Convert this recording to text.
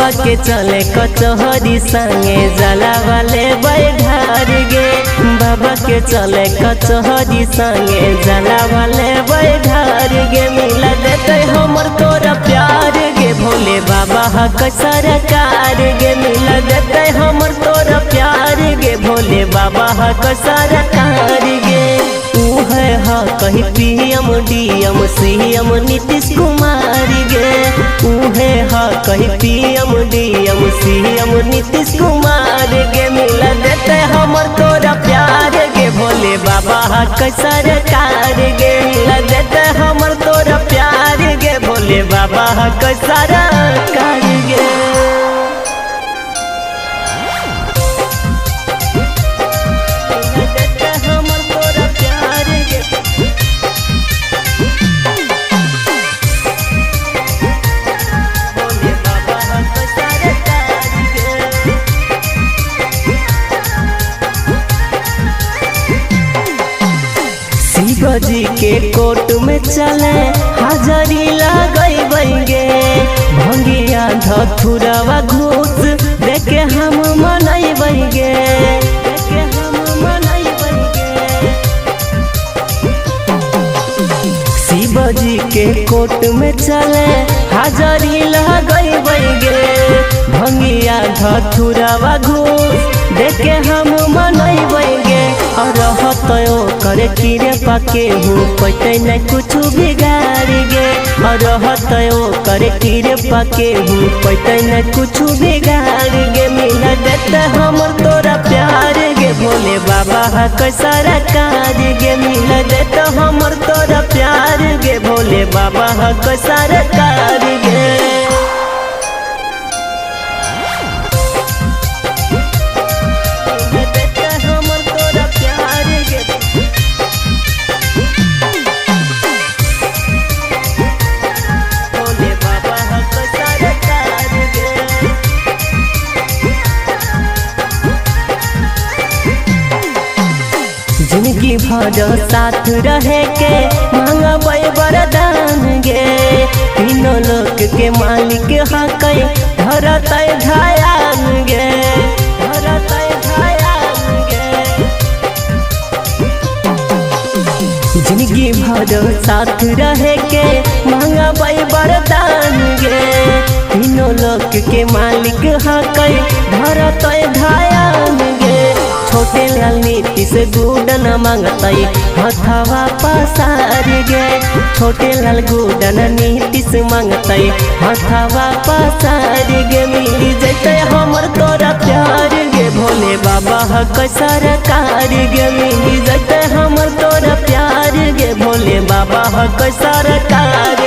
बाबा के चले कचहरी संगे जला वाले बैठार गे। बाबा के चले कचहरी संगे जला वाले बैठार गे। मिला देते हमर तोरा प्यार गे भोले बाबा हक सरकार गे। मिला देते हमर तोरा प्यार गे भोले बाबा हक सरकार गे। है हा कहीं PM DM CM Nitish Kumar गे। उहे हा कहीं PM DM CM Nitish Kumar गे। मिला देते हमर तोरा प्यार गे भोले बाबा हक सरकार गे। मिला देते हमर तोरा प्यार गे भोले बाबा हक सरकार गे। शिवजी के कोर्ट में चले हाजरी लगेंगे। भंगिया धथुरवा घूस देके हम मनैबेंगे। शिवजी के कोर्ट में चले हाजरी लगेंगे। भंगिया धथुरवा घूस देके हम मनैबेंगे। और रहतो करे किरे पाके हूँ पैते न कुछ बिगाड़ गे। और रहतो करे किरे पाके हूँ पैते न कुछ बिगाड़ गे। मिला देते हमर तोरा प्यार गे भोले बाबा हक सरकार गे। मिला देते हमर तोरा प्यार गे भोले बाबा हक सरकार गे। जिंदगी भर साथ रहे के मांगबे वरदान गे। तीनों लोक के मालिक हक धरतै ध्यान गे। धरतै ध्यान गे। जिंदगी भर साथ रहे के मांगबे वरदान गे। तीनों लोक के मालिक हक धरतै ध्यान गे। छोटे लाल नीतीश गुडन मांगतई हथवा पसार गे। छोटे लाल गुडन नीतीश मांगतई हथवा पसार गे। मिली जैते हमर तोरा प्यार गे भोले बाबा हक सरकार गे। मिली जैते हमर तोरा प्यार गे भोले बाबा हक सरकार।